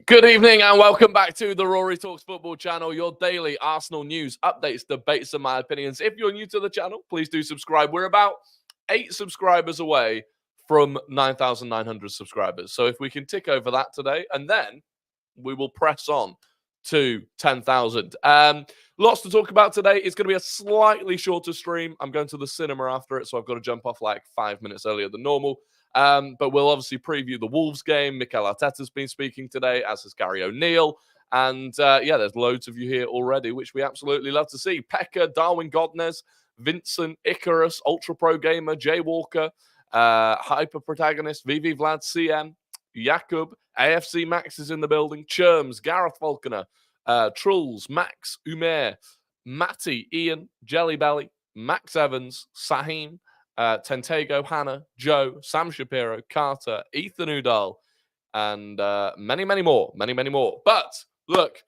Good evening and welcome back to the Rory Talks Football channel, your daily Arsenal news, updates, debates, and my opinions. If you're new to the channel, please do subscribe. We're about 8 subscribers away from 9,900 subscribers. So if we can tick over that today, and then we will press on to 10,000. Lots to talk about today. It's going to be a slightly shorter stream. I'm going to the cinema after it, so I've got to jump off like 5 minutes earlier than normal. But we'll obviously preview the Wolves game. Mikel Arteta's been speaking today, as has Gary O'Neill. And yeah, there's loads of you here already, which we absolutely love to see. Pekka, Darwin Godnez, Vincent, Icarus, Ultra Pro Gamer, Jay Walker, Hyper Protagonist, VV Vlad, CM, Jakub, AFC Max is in the building, Churms, Gareth Falconer, Trulls, Max, Umair, Matty, Ian, Jelly Belly, Max Evans, Sahim, Tentego, Hannah, Joe, Sam Shapiro, Carter, Ethan Udall, and many, many more. Many, many more. But look,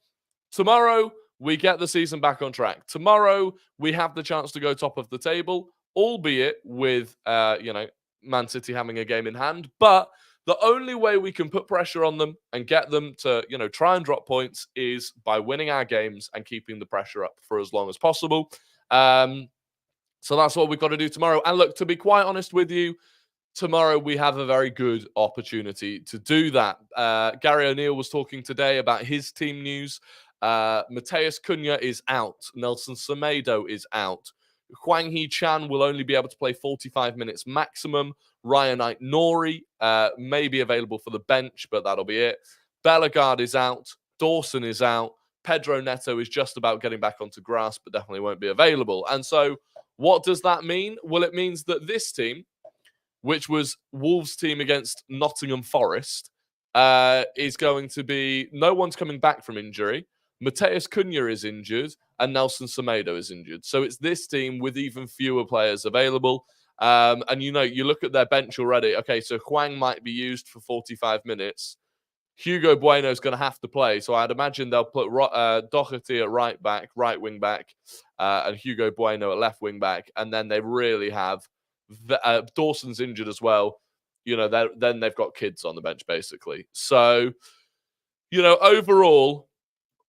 tomorrow we get the season back on track. Tomorrow we have the chance to go top of the table, albeit with, Man City having a game in hand. But the only way we can put pressure on them and get them to, try and drop points is by winning our games and keeping the pressure up for as long as possible. So that's what we've got to do tomorrow. And look, to be quite honest with you, tomorrow we have a very good opportunity to do that. Gary O'Neill was talking today about his team news. Mateus Cunha is out. Nelson Semedo is out. Hwang Hee-chan will only be able to play 45 minutes maximum. Ryan Ait-Nouri may be available for the bench, but that'll be it. Bellegarde is out. Dawson is out. Pedro Neto is just about getting back onto grass, but definitely won't be available. And so what does that mean? Well, it means that this team, which was Wolves' team against Nottingham Forest, is going to be... No one's coming back from injury. Mateus Cunha is injured, and Nelson Semedo is injured. So it's this team with even fewer players available. And, you look at their bench already. Okay, so Hwang might be used for 45 minutes. Hugo Bueno is going to have to play. So I'd imagine they'll put Doherty at right wing back, and Hugo Bueno at left wing back. And then they really have... Dawson's injured as well. Then they've got kids on the bench, basically. So, overall...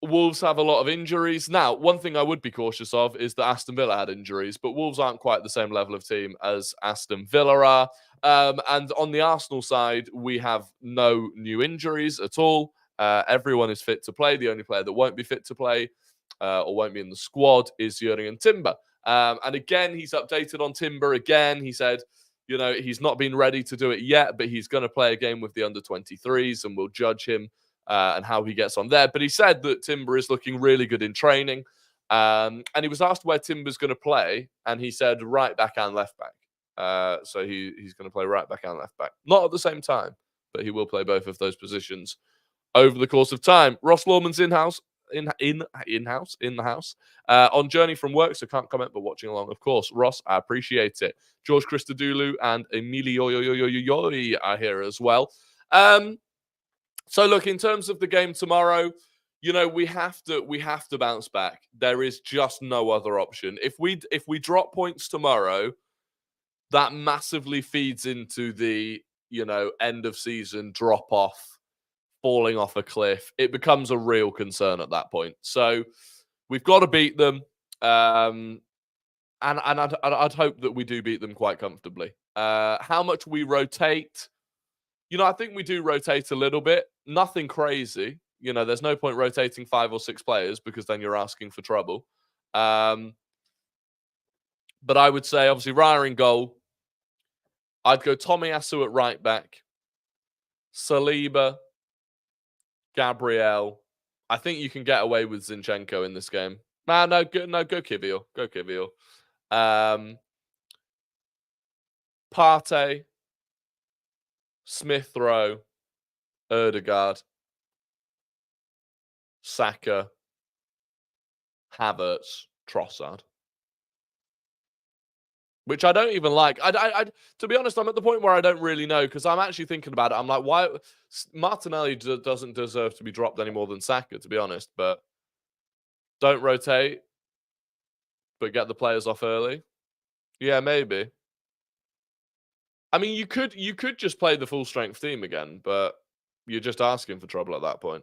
Wolves have a lot of injuries. Now, one thing I would be cautious of is that Aston Villa had injuries, but Wolves aren't quite the same level of team as Aston Villa are. And on the Arsenal side, we have no new injuries at all. Everyone is fit to play. The only player that won't be fit to play or won't be in the squad is Jurgen Timber. And again, he's updated on Timber again. He said, he's not been ready to do it yet, but he's going to play a game with the under-23s and we'll judge him and how he gets on there. But he said that Timber is looking really good in training. And he was asked where Timber's going to play, and he said right back and left back. So he's going to play right back and left back. Not at the same time, but he will play both of those positions over the course of time. Ross Lawman's in the house on journey from work, so can't comment, but watching along, of course. Ross, I appreciate it. George Christodoulou and Emilio are here as well. So look, in terms of the game tomorrow, we have to bounce back. There is just no other option. If we drop points tomorrow, that massively feeds into the end of season drop off, falling off a cliff. It becomes a real concern at that point. So we've got to beat them, and I'd hope that we do beat them quite comfortably. How much we rotate? I think we do rotate a little bit. Nothing crazy. There's no point rotating 5 or 6 players because then you're asking for trouble. But I would say, obviously, Raya in goal. I'd go Tomiyasu at right back. Saliba, Gabriel. I think you can get away with Zinchenko in this game. No, go Kivior. Go Kivior. Partey, Smith Rowe, Ødegaard, Saka, Havertz, Trossard. Which I don't even like. I to be honest, I'm at the point where I don't really know, because I'm actually thinking about it. I'm like, why Martinelli doesn't deserve to be dropped any more than Saka, to be honest. But don't rotate, but get the players off early. Yeah, maybe. I mean, you could just play the full strength team again, but you're just asking for trouble at that point.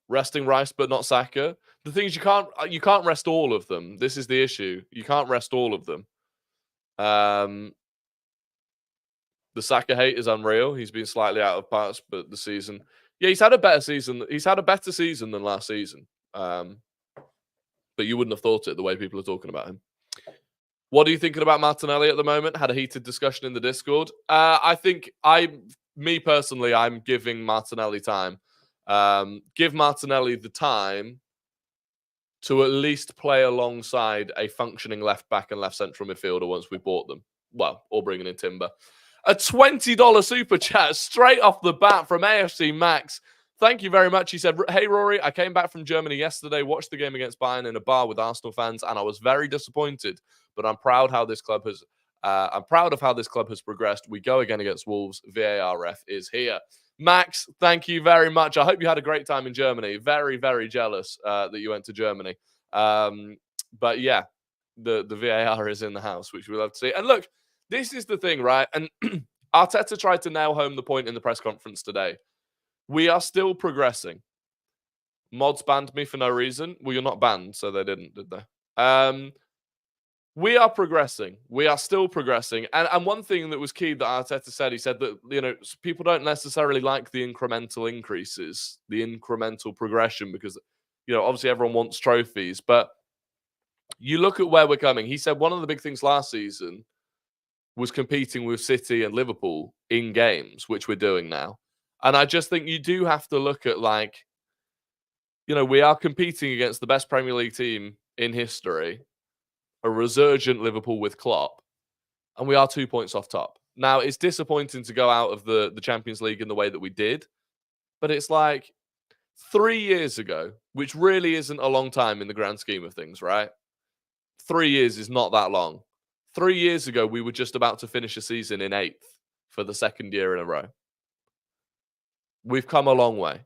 resting Rice but not Saka. The thing is, you can't rest all of them. This is the issue. You can't rest all of them. The Saka hate is unreal. He's been slightly out of parts, but the season, yeah, he's had a better season. He's had a better season than last season. But you wouldn't have thought it the way people are talking about him. What are you thinking about Martinelli at the moment? Had a heated discussion in the Discord. Me personally, I'm giving Martinelli time. Give Martinelli the time to at least play alongside a functioning left back and left central midfielder once we bought them. Well, or bringing in Timber. A $20 super chat straight off the bat from AFC Max. Thank you very much. He said, "Hey, Rory, I came back from Germany yesterday, watched the game against Bayern in a bar with Arsenal fans, and I was very disappointed. But I'm proud how this club has. I'm proud of how this club has progressed. We go again against Wolves. VAR ref is here." Max, thank you very much. I hope you had a great time in Germany. Very, very jealous that you went to Germany. But yeah, the VAR is in the house, which we love to see. And look, this is the thing, right? And Arteta tried to nail home the point in the press conference today. We are still progressing. Mods banned me for no reason. Well, you're not banned, so they didn't, did they? We are progressing. We are still progressing. And one thing that was key that Arteta said, he said that, people don't necessarily like the incremental increases, the incremental progression, because, obviously everyone wants trophies. But you look at where we're coming. He said one of the big things last season was competing with City and Liverpool in games, which we're doing now. And I just think you do have to look at, we are competing against the best Premier League team in history, a resurgent Liverpool with Klopp, and we are 2 points off top. Now, it's disappointing to go out of the Champions League in the way that we did, but it's like 3 years ago, which really isn't a long time in the grand scheme of things, right? 3 years is not that long. 3 years ago, we were just about to finish a season in 8th for the second year in a row. We've come a long way.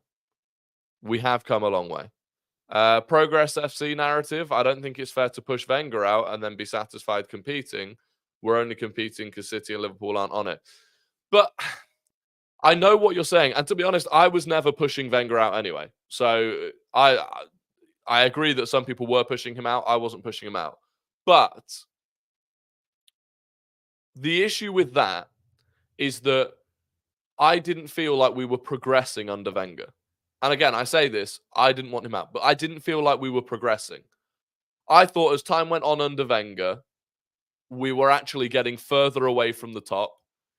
We have come a long way. Progress FC narrative. I don't think it's fair to push Wenger out and then be satisfied competing. We're only competing because City and Liverpool aren't on it. But I know what you're saying. And to be honest, I was never pushing Wenger out anyway. So I agree that some people were pushing him out. I wasn't pushing him out. But the issue with that is that I didn't feel like we were progressing under Wenger. And again, I say this, I didn't want him out, but I didn't feel like we were progressing. I thought as time went on under Wenger, we were actually getting further away from the top.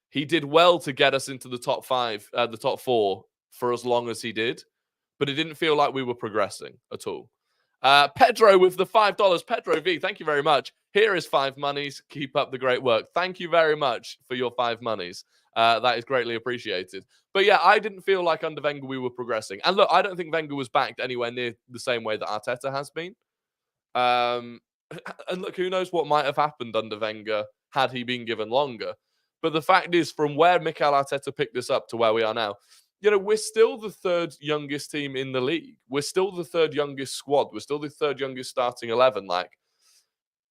He did well to get us into the top 5, the top 4 for as long as he did, but it didn't feel like we were progressing at all. Pedro with the $5. Pedro V, thank you very much. Here is 5 monies. Keep up the great work. Thank you very much for your 5 monies. That is greatly appreciated. But yeah, I didn't feel like under Wenger we were progressing. And look, I don't think Wenger was backed anywhere near the same way that Arteta has been. And look, who knows what might have happened under Wenger had he been given longer. But the fact is, from where Mikel Arteta picked us up to where we are now, we're still the 3rd youngest team in the league. We're still the 3rd youngest squad. We're still the 3rd youngest starting 11.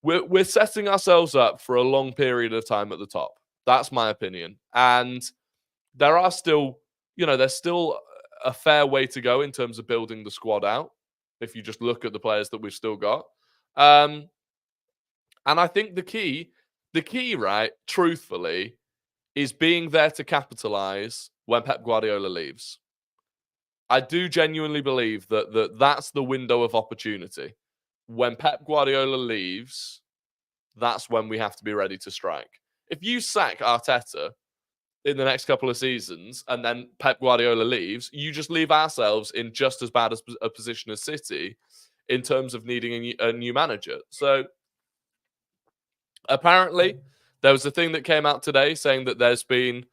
We're setting ourselves up for a long period of time at the top. That's my opinion. And there are still, there's still a fair way to go in terms of building the squad out, if you just look at the players that we've still got. And I think the key, right, truthfully, is being there to capitalize when Pep Guardiola leaves. I do genuinely believe that that's the window of opportunity. When Pep Guardiola leaves, that's when we have to be ready to strike. If you sack Arteta in the next couple of seasons and then Pep Guardiola leaves, you just leave ourselves in just as bad a position as City in terms of needing a new manager. So apparently there was a thing that came out today saying that there's been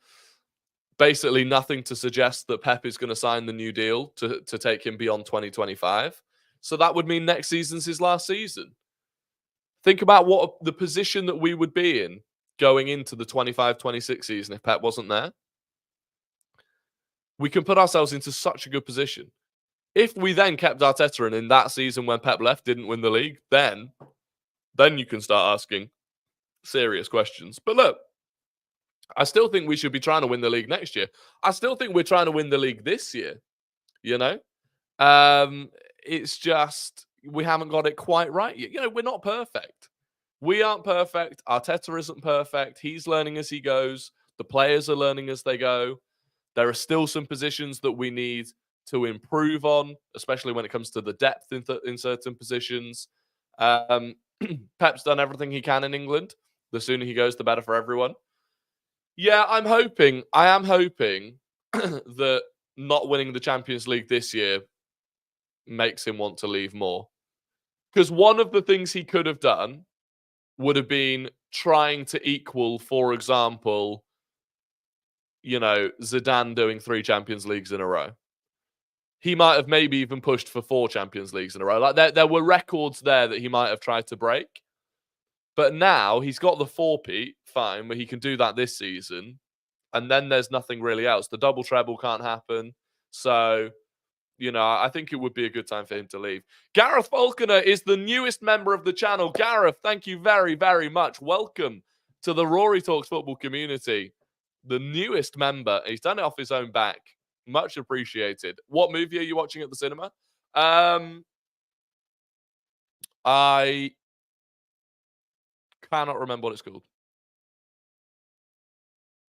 basically nothing to suggest that Pep is going to sign the new deal to take him beyond 2025. So that would mean next season's his last season. Think about what the position that we would be in going into the 25-26 season if Pep wasn't there. We can put ourselves into such a good position. If we then kept Arteta and in that season when Pep left didn't win the league, then you can start asking serious questions. But look, I still think we should be trying to win the league next year. I still think we're trying to win the league this year, It's just we haven't got it quite right. You know, we're not perfect. We aren't perfect. Arteta isn't perfect. He's learning as he goes. The players are learning as they go. There are still some positions that we need to improve on, especially when it comes to the depth in certain positions. Um, Pep's done everything he can in England. The sooner he goes, the better for everyone. Yeah, I am hoping that not winning the Champions League this year makes him want to leave more. Because one of the things he could have done would have been trying to equal, for example, you know, Zidane doing 3 Champions Leagues in a row. He might have maybe even pushed for 4 Champions Leagues in a row. Like there were records there that he might have tried to break. But now he's got the 4-peat, fine, but he can do that this season. And then there's nothing really else. The double treble can't happen. So, you know, I think it would be a good time for him to leave. Gareth Falconer is the newest member of the channel. Gareth, thank you very, very much. Welcome to the Rory Talks Football community. The newest member. He's done it off his own back. Much appreciated. What movie are you watching at the cinema? I cannot remember what it's called.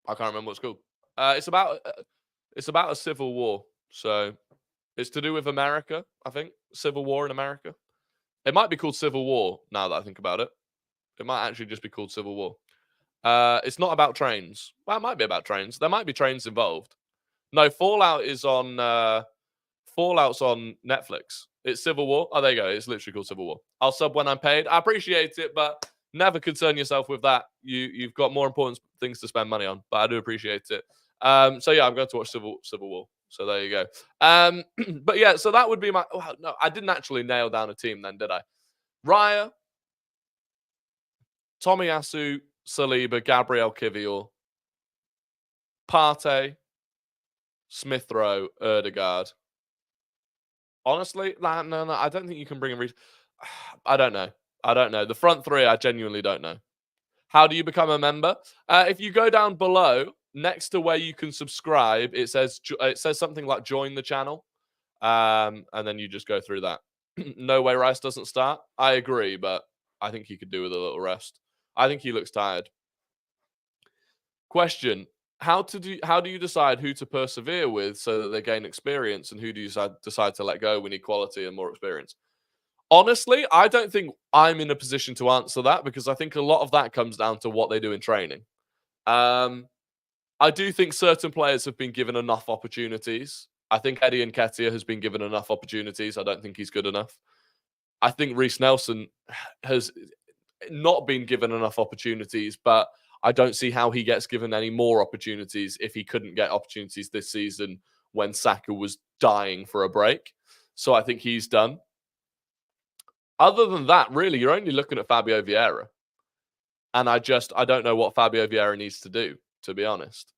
I can't remember what it's called. It's about a civil war. So it's to do with America, I think. Civil war in America. It might be called Civil War now that I think about it. It might actually just be called Civil War. It's not about trains. Well, it might be about trains. There might be trains involved. No, Fallout is on Fallout's on Netflix. It's Civil War. Oh, there you go. It's literally called Civil War. I'll sub when I'm paid. I appreciate it, but never concern yourself with that. You've got more important things to spend money on, but I do appreciate it. So yeah, I'm going to watch Civil War. So there you go. But yeah, so that would be my. Oh, no, I didn't actually nail down a team then, did I? Raya, Tomiyasu, Saliba, Gabriel Kivior, Partey, Smith Rowe, Erdegaard. Honestly, no, I don't think you can bring in. I don't know. The front three, I genuinely don't know. How do you become a member? If you go down below, next to where you can subscribe, it says something like join the channel, and then you just go through that. No way Rice doesn't start. I agree, but I think he could do with a little rest. I think he looks tired. Question: How do you decide who to persevere with so that they gain experience, and who do you decide to let go? We need quality and more experience. Honestly, I don't think I'm in a position to answer that because I think a lot of that comes down to what they do in training. I do think certain players have been given enough opportunities. I think Eddie Nketiah has been given enough opportunities. I don't think he's good enough. I think Reece Nelson has not been given enough opportunities, but I don't see how he gets given any more opportunities if he couldn't get opportunities this season when Saka was dying for a break. So I think he's done. Other than that, really, you're only looking at Fabio Vieira. And I don't know what Fabio Vieira needs to do, to be honest.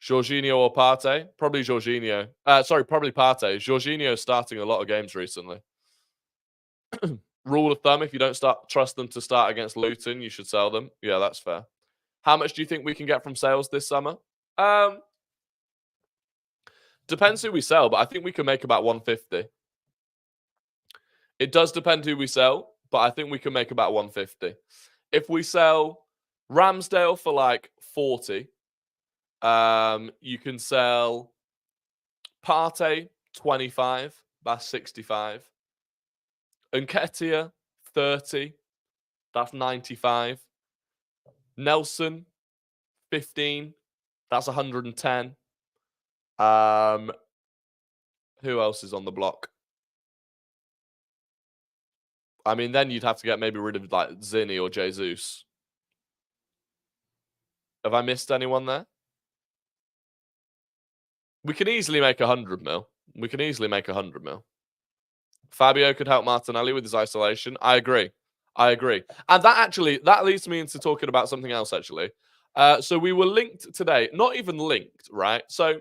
Jorginho or Partey? Probably Jorginho. Probably Partey. Jorginho's starting a lot of games recently. Rule of thumb, if you don't trust them to start against Luton, you should sell them. Yeah, that's fair. How much do you think we can get from sales this summer? Depends who we sell, but I think we can make about 150. It does depend who we sell, but I think we can make about 150. If we sell Ramsdale for like 40, you can sell Partey 25, that's 65. Nketiah 30, that's 95. Nelson 15, that's 110. Who else is on the block? I mean, then you'd have to get maybe rid of like Zinni or Jesus. Have I missed anyone there? We can easily make 100 mil. Fabio could help Martinelli with his isolation. I agree. And that leads me into talking about something else, actually. So we were linked today. Not even linked, right? So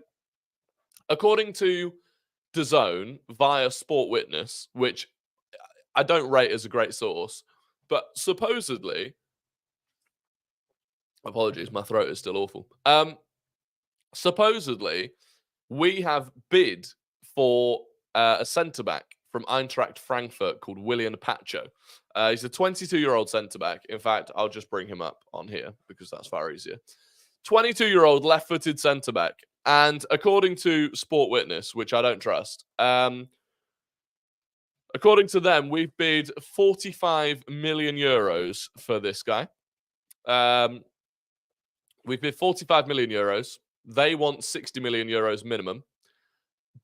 according to DAZN via Sport Witness, which I don't rate as a great source, but supposedly, apologies, my throat is still awful. Supposedly, we have bid for a centre-back from Eintracht Frankfurt called William Pacho. He's a 22-year-old centre-back. In fact, I'll just bring him up on here because that's far easier. 22-year-old left-footed centre-back. And according to Sport Witness, which I don't trust, according to them, we've bid 45 million euros for this guy. We've bid 45 million euros. They want 60 million euros minimum.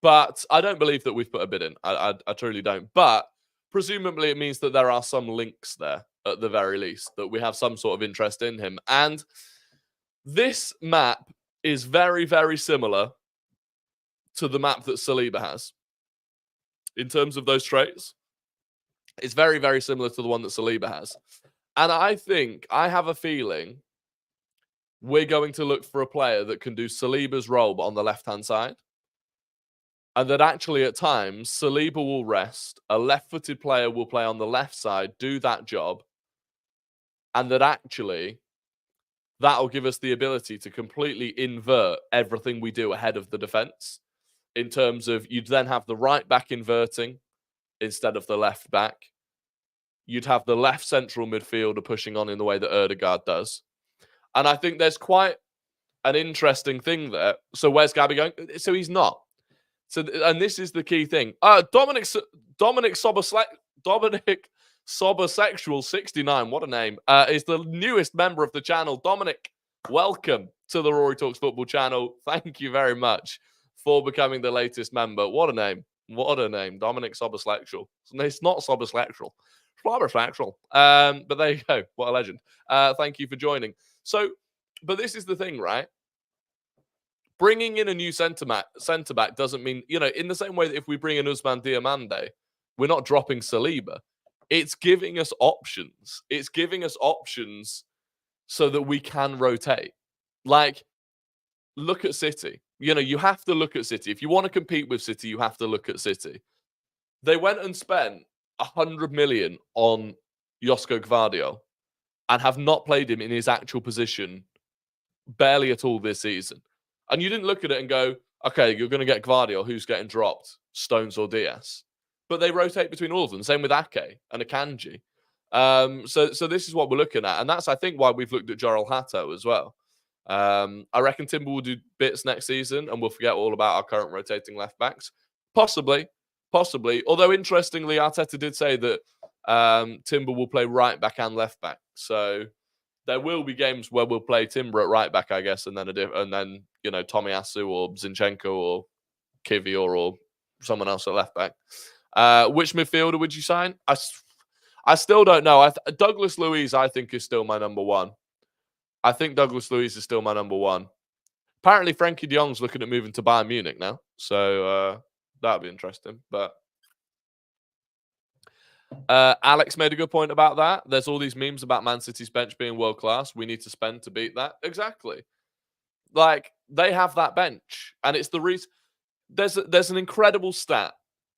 But I don't believe that we've put a bid in. I truly don't. But presumably it means that there are some links there, at the very least, that we have some sort of interest in him. And this map is very, very similar to the map that Saliba has. In terms of those traits, it's very, very similar to the one that Saliba has. And I have a feeling we're going to look for a player that can do Saliba's role, but on the left-hand side. And that actually, at times, Saliba will rest. A left-footed player will play on the left side, do that job. And that actually, that'll give us the ability to completely invert everything we do ahead of the defence. In terms of, you'd then have the right back inverting instead of the left back. You'd have the left central midfielder pushing on in the way that Ødegaard does. And I think there's quite an interesting thing there. So where's Gabby going? So he's not. So, and this is the key thing. Dominic Sobersexual 69, what a name, is the newest member of the channel. Dominic, welcome to the Rory Talks Football channel. Thank you very much for becoming the latest member. What a name. What a name. Dominic Sobersexual. It's not Sobersexual. Sobersexual. But there you go. What a legend. Thank you for joining. So, but this is the thing, right? Bringing in a new centre-back doesn't mean, in the same way that if we bring in Ousmane Diomande, we're not dropping Saliba. It's giving us options. It's giving us options so that we can rotate. Like, look at City. You have to look at City. If you want to compete with City, you have to look at City. They went and spent 100 million on Josko Gvardiol and have not played him in his actual position barely at all this season. And you didn't look at it and go, okay, you're going to get Gvardiol, who's getting dropped, Stones or Diaz. But they rotate between all of them. Same with Ake and Akanji. So this is what we're looking at. And that's, I think, why we've looked at Jorel Hato as well. I reckon Timber will do bits next season and we'll forget all about our current rotating left backs. Possibly. Although, interestingly, Arteta did say that Timber will play right back and left back. So there will be games where we'll play Timber at right back, I guess, and then Tomiyasu or Zinchenko or Kivior or someone else at left back. Which midfielder would you sign? I still don't know. Douglas Luiz, I think, is still my number one. I think Douglas Luiz is still my number one. Apparently, Frankie de Jong's looking at moving to Bayern Munich now. So that'd be interesting. But Alex made a good point about that. There's all these memes about Man City's bench being world class. We need to spend to beat that. Exactly. Like, they have that bench. And it's the reason. There's an incredible stat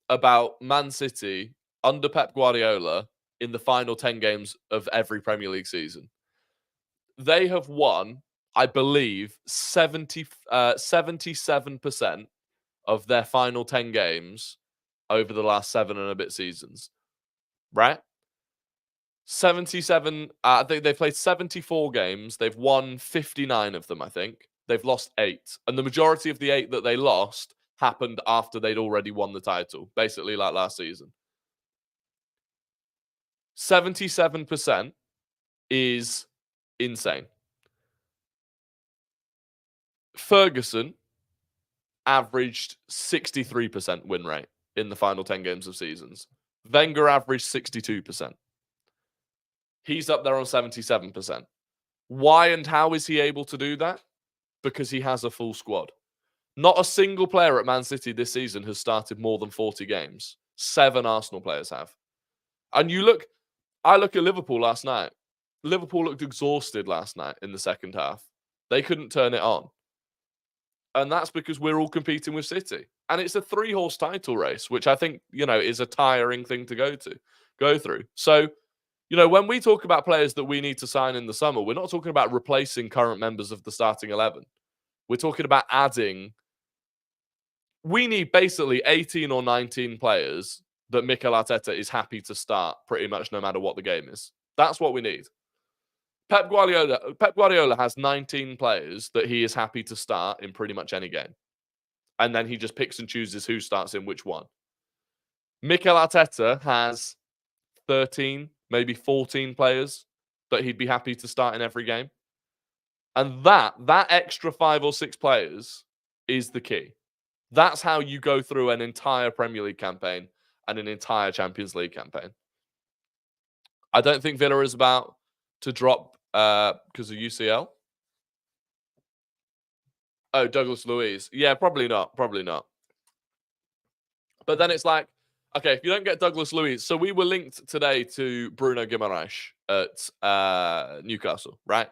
about Man City under Pep Guardiola in the final 10 games of every Premier League season. They have won, I believe, 77% of their final 10 games over the last 7 and a bit seasons. Right? 77. I think they've played 74 games. They've won 59 of them, I think. They've lost 8. And the majority of the 8 that they lost happened after they'd already won the title. Basically like last season. 77% is insane. Ferguson averaged 63% win rate in the final 10 games of seasons. Wenger averaged 62%. He's up there on 77%. Why and how is he able to do that? Because he has a full squad. Not a single player at Man City this season has started more than 40 games. 7 Arsenal players have. And I look at Liverpool last night. Liverpool looked exhausted last night in the second half. They couldn't turn it on. And that's because we're all competing with City. And it's a 3-horse title race, which I think, is a tiring thing to go through. So, when we talk about players that we need to sign in the summer, we're not talking about replacing current members of the starting 11. We're talking about adding we need basically 18 or 19 players that Mikel Arteta is happy to start pretty much no matter what the game is. That's what we need. Pep Guardiola has 19 players that he is happy to start in pretty much any game. And then he just picks and chooses who starts in which one. Mikel Arteta has 13, maybe 14 players that he'd be happy to start in every game. And that extra 5 or 6 players is the key. That's how you go through an entire Premier League campaign and an entire Champions League campaign. I don't think Villa is about to drop because of UCL. Oh, Douglas Luiz. Yeah, probably not. Probably not. But then it's like, okay, if you don't get Douglas Luiz, so we were linked today to Bruno Guimaraes at Newcastle, right?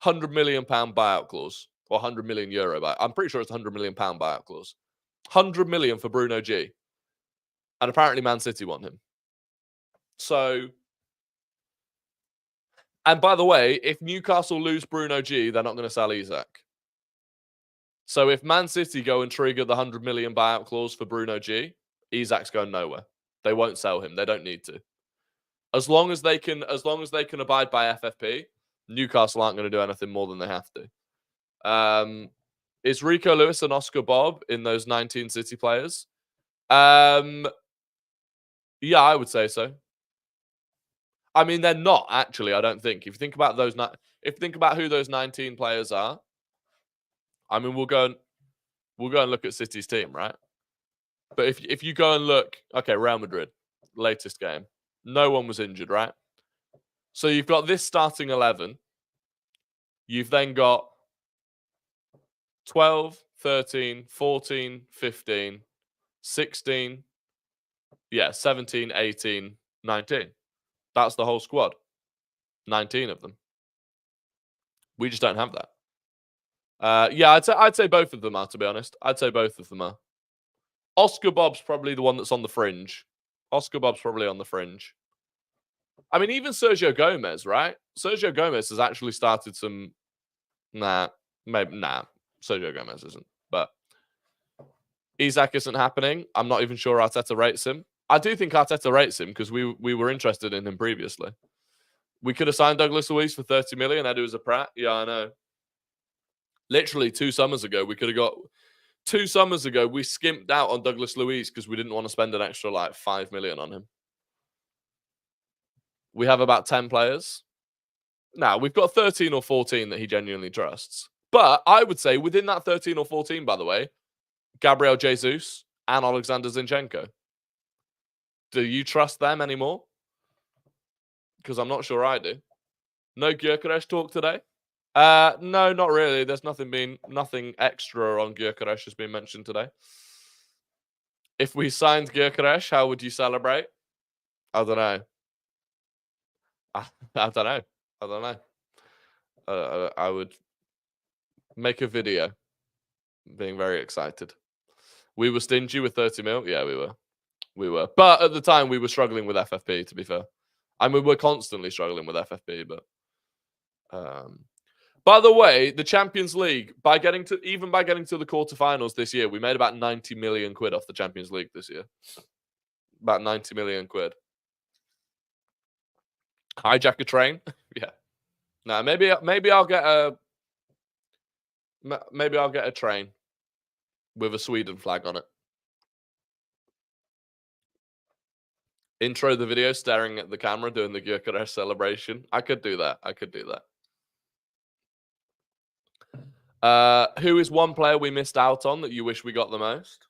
£100 million buyout clause, or €100 million buyout. I'm pretty sure it's £100 million buyout clause. 100 million for Bruno G. And apparently Man City want him. So, and by the way, if Newcastle lose Bruno G, they're not going to sell Isak. So if Man City go and trigger the 100 million buyout clause for Bruno G, Isak's going nowhere. They won't sell him. They don't need to. As long as they can abide by FFP, Newcastle aren't going to do anything more than they have to. Is Rico Lewis and Oscar Bob in those 19 City players? Yeah, I would say so. I mean, they're not actually. I don't think. If you think about who those 19 players are, I mean, we'll go and look at City's team, right? But if you go and look, okay, Real Madrid, latest game, no one was injured, right? So you've got this starting 11. You've then got 12, 13, 14, 15, 16, 17, 18, 19. That's the whole squad. 19 of them. We just don't have that. Yeah, I'd say both of them are, to be honest. I'd say both of them are. Oscar Bob's probably the one that's on the fringe. Oscar Bob's probably on the fringe. I mean, even Sergio Gomez, right? Sergio Gomez has actually started some... Nah. Sergio Gomez isn't. But Isak isn't happening. I'm not even sure Arteta rates him. I do think Arteta rates him because we were interested in him previously. We could have signed Douglas Luiz for 30 million. Edu was a prat. Yeah, I know. Literally 2 summers ago, we could have got... 2 summers ago, we skimped out on Douglas Luiz because we didn't want to spend an extra, 5 million on him. We have about 10 players. Now, we've got 13 or 14 that he genuinely trusts. But I would say within that 13 or 14, by the way, Gabriel Jesus and Alexander Zinchenko. Do you trust them anymore? Because I'm not sure I do. No Gyökeres talk today? No, not really. There's nothing extra on Gyökeres has been mentioned today. If we signed Gyökeres, how would you celebrate? I don't know. I don't know. I would make a video being very excited. We were stingy with 30 mil. Yeah, we were. But at the time, we were struggling with FFP, to be fair. I mean, we're constantly struggling with FFP, but... By the way, the Champions League, by getting to the quarterfinals this year, we made about 90 million quid off the Champions League this year. About 90 million quid. Hijack a train? Yeah. Nah, maybe I'll get a train with a Sweden flag on it. Intro the video staring at the camera doing the Gyökeres celebration. I could do that. Who is one player we missed out on that you wish we got the most?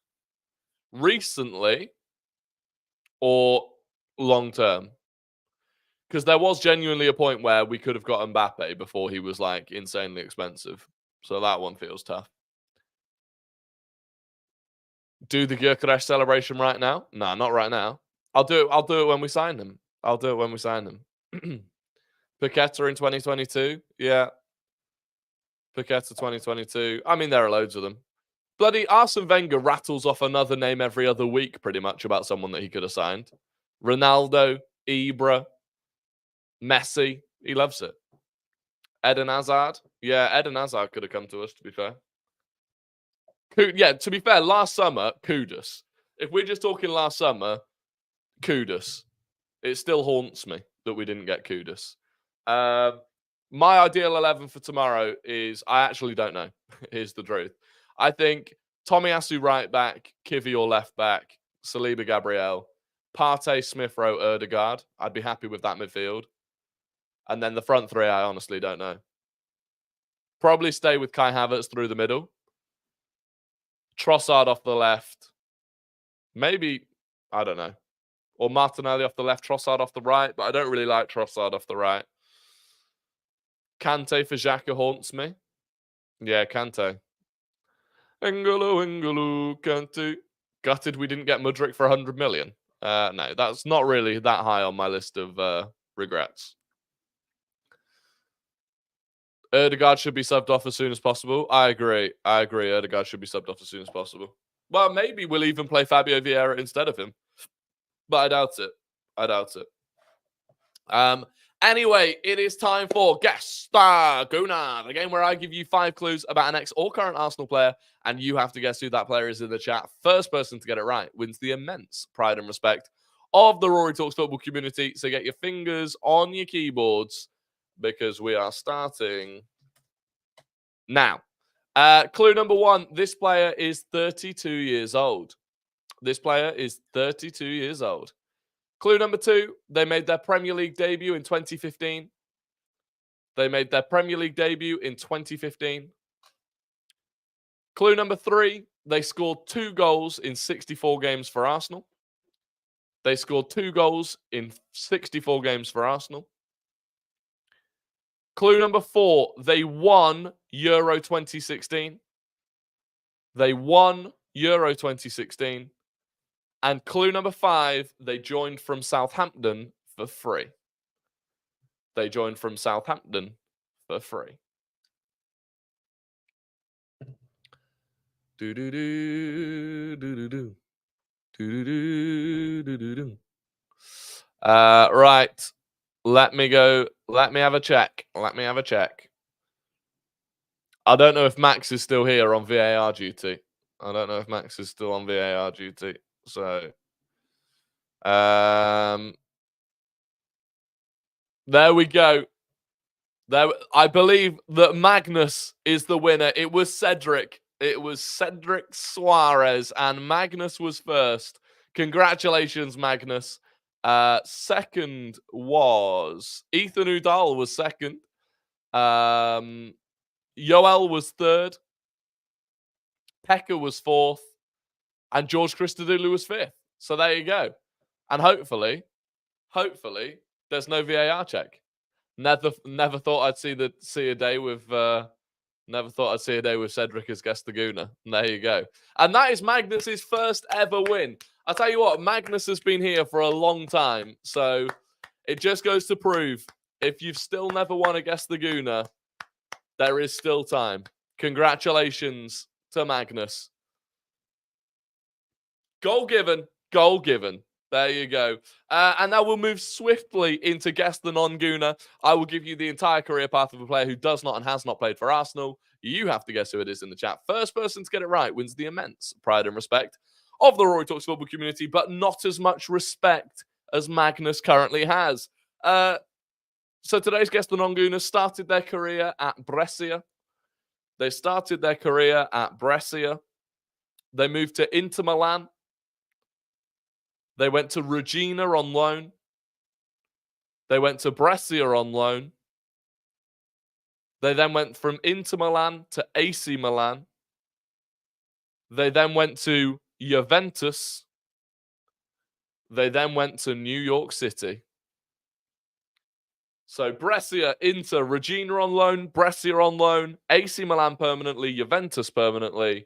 Recently or long term? Because there was genuinely a point where we could have got Mbappe before he was insanely expensive. So that one feels tough. Do the Gyökeres celebration right now? No, not right now. I'll do it when we sign him. Paqueta in 2022. Yeah. Paqueta 2022. I mean, there are loads of them. Bloody Arsene Wenger rattles off another name every other week, pretty much, about someone that he could have signed. Ronaldo, Ibra, Messi. He loves it. Eden Hazard. Yeah, Eden Hazard could have come to us, to be fair. Yeah, to be fair, last summer, kudos. If we're just talking last summer, kudos. It still haunts me that we didn't get kudos. My ideal 11 for tomorrow is, I actually don't know. Here's the truth. I think Tomiyasu right back, Kivior left back, Saliba Gabriel, Partey, Smith Rowe, Erdegaard. I'd be happy with that midfield. And then the front three, I honestly don't know. Probably stay with Kai Havertz through the middle. Trossard off the left. Maybe, I don't know. Or Martinelli off the left, Trossard off the right. But I don't really like Trossard off the right. Kante for Xhaka haunts me. Yeah, Kante. N'Golo, Kante. Gutted we didn't get Mudryk for 100 million. No, that's not really that high on my list of regrets. Erdegaard should be subbed off as soon as possible. I agree. Erdegaard should be subbed off as soon as possible. Well, maybe we'll even play Fabio Vieira instead of him. But I doubt it. Anyway, it is time for Guess the Gooner, the game where I give you 5 clues about an ex or current Arsenal player, and you have to guess who that player is in the chat. First person to get it right wins the immense pride and respect of the Rory Talks Football community. So get your fingers on your keyboards, because we are starting now. Clue number 1. This player is 32 years old. This player is 32 years old. Clue number 2. They made their Premier League debut in 2015. They made their Premier League debut in 2015. Clue number 3. They scored 2 goals in 64 games for Arsenal. They scored 2 goals in 64 games for Arsenal. Clue number 4, they won Euro 2016. They won Euro 2016. And clue number 5, they joined from Southampton for free. They joined from Southampton for free. Right. Let me go. Let me have a check. I don't know if Max is still here on VAR duty. So, there we go. I believe that Magnus is the winner. It was Cedric. Suarez, and Magnus was first. Congratulations, Magnus. Second was Ethan Udall was second. Yoel was third. Pekka was fourth. And George Christodoulou was fifth. So there you go. And hopefully, there's no VAR check. Never thought I'd see a day with Cedric as guest the Gooner. And there you go. And that is Magnus's first ever win. I'll tell you what, Magnus has been here for a long time. So it just goes to prove, if you've still never won a guest the Gooner, there is still time. Congratulations to Magnus. Goal given. There you go. And now we'll move swiftly into Guess the Non-Gooner. I will give you the entire career path of a player who does not and has not played for Arsenal. You have to guess who it is in the chat. First person to get it right wins the immense pride and respect of the Rory Talks Football community, but not as much respect as Magnus currently has. So today's Guess the Non-Gooner started their career at Brescia. They moved to Inter Milan. They went to Regina on loan. They went to Brescia on loan. They then went from Inter Milan to AC Milan. They then went to Juventus. They then went to New York City. So Brescia, Inter, Regina on loan, Brescia on loan, AC Milan permanently, Juventus permanently,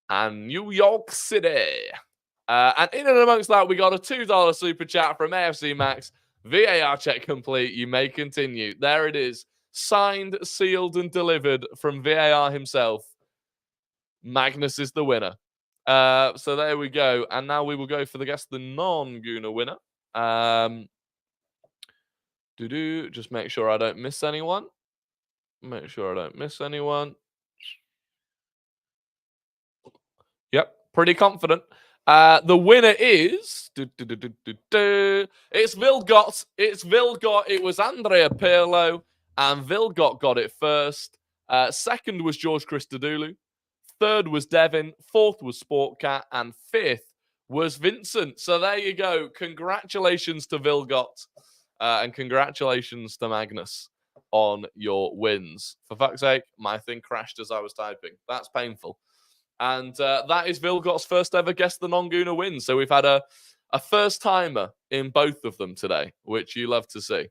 and New York City. And in and amongst that, we got a $2 super chat from AFC Max. VAR check complete. You may continue. There it is. Signed, sealed, and delivered from VAR himself. Magnus is the winner. So there we go. And now we will go for the Guess the Non-Gooner winner. Just make sure I don't miss anyone. Pretty confident. The winner is... It's Vilgot. It's Vilgot. It was Andrea Pirlo, and Vilgot got it first. Second was George Christodoulou. Third was Devin. Fourth was Sportcat. And fifth was Vincent. So there you go. Congratulations to Vilgot. And congratulations to Magnus on your wins. For fuck's sake, my thing crashed as I was typing. That's painful. And that is Vilgot's first ever Guess the Non-Gooner win. So we've had a first-timer in both of them today, which you love to see.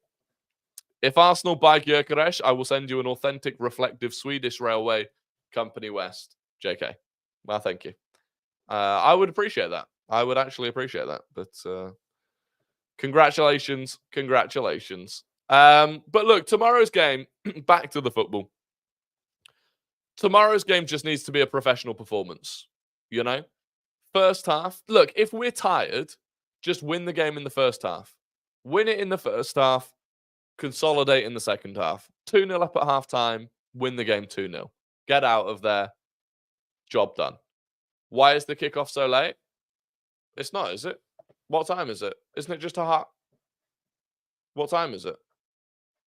If Arsenal buy Gyökeres, I will send you an authentic, reflective Swedish Railway Company West. JK. Well, thank you. I would appreciate that. I would actually appreciate that. But congratulations. Congratulations. But look, tomorrow's game, back to the football. Tomorrow's game just needs to be a professional performance, you know? First half. Look, if we're tired, just win the game in the first half. Win it in the first half, consolidate in the second half. 2-0 up at half-time, win the game 2-0. Get out of there. Job done. Why is the kickoff so late? It's not, is it? What time is it? Isn't it just a half? What time is it?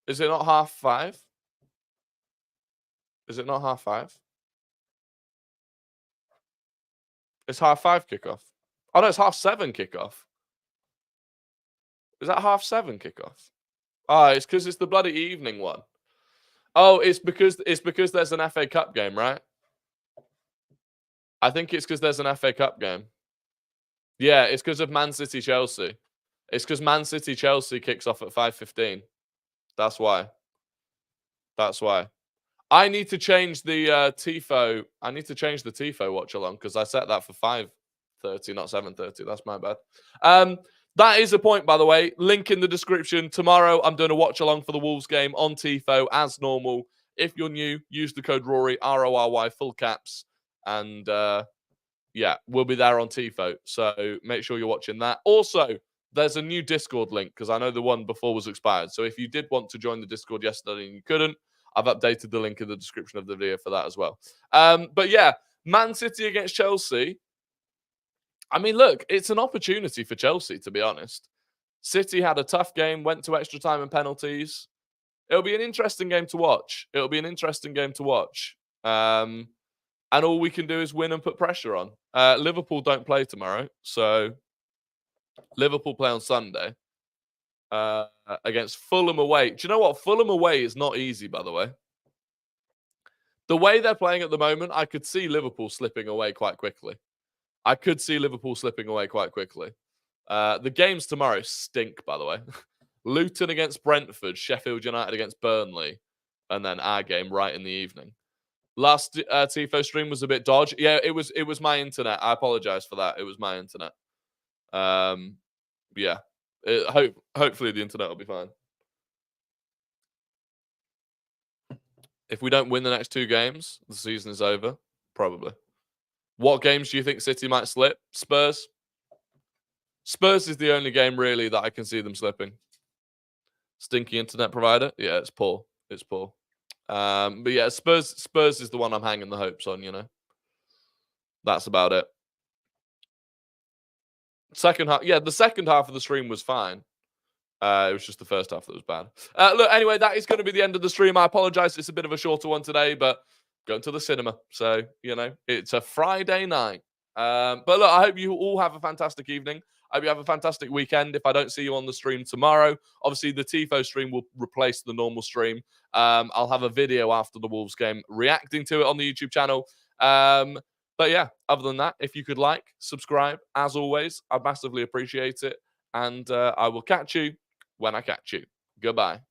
Is it not 5:30? Is it not 5:30? It's 5:30 kickoff. Oh no, it's 7:30 kickoff. Is that 7:30 kickoff? Oh, it's because it's the bloody evening one. Oh, it's because there's an FA Cup game, right? I think it's because there's an FA Cup game. Yeah, it's because of Man City Chelsea. It's because Man City Chelsea kicks off at 5:15. That's why. That's why. I need to change the TIFO. I need to change the TIFO watch along because I set that for 5:30, not 7:30. That's my bad. That is a point, by the way. Link in the description. Tomorrow, I'm doing a watch along for the Wolves game on TIFO as normal. If you're new, use the code Rory, RORY, full caps, and yeah, we'll be there on TIFO. So make sure you're watching that. Also, there's a new Discord link because I know the one before was expired. So if you did want to join the Discord yesterday and you couldn't, I've updated the link in the description of the video for that as well. But yeah, Man City against Chelsea. I mean, look, it's an opportunity for Chelsea, to be honest. City had a tough game, went to extra time and penalties. It'll be an interesting game to watch. It'll be an interesting game to watch. And all we can do is win and put pressure on. Liverpool don't play tomorrow. So Liverpool play on Sunday. Against Fulham away. Do you know what? Fulham away is not easy, by the way. The way they're playing at the moment, I could see Liverpool slipping away quite quickly. The games tomorrow stink, by the way. Luton against Brentford, Sheffield United against Burnley, and then our game right in the evening. Last TIFO stream was a bit dodgy. Yeah, it was my internet. I apologize for that. It was my internet. Yeah. Hopefully the internet will be fine. If we don't win the next 2 games, the season is over. Probably. What games do you think City might slip? Spurs? Spurs is the only game, really, that I can see them slipping. Stinky internet provider? Yeah, it's poor. It's poor. But yeah, Spurs is the one I'm hanging the hopes on, you know. That's about it. Second half, yeah, the second half of the stream was fine. It was just the first half that was bad. Look, anyway, that is going to be the end of the stream. I apologize. It's a bit of a shorter one today, but going to the cinema. So, you know, it's a Friday night. But look, I hope you all have a fantastic evening. I hope you have a fantastic weekend. If I don't see you on the stream tomorrow, obviously the TIFO stream will replace the normal stream. I'll have a video after the Wolves game reacting to it on the YouTube channel. But yeah, other than that, if you could like, subscribe, as always, I'd massively appreciate it. And I will catch you when I catch you. Goodbye.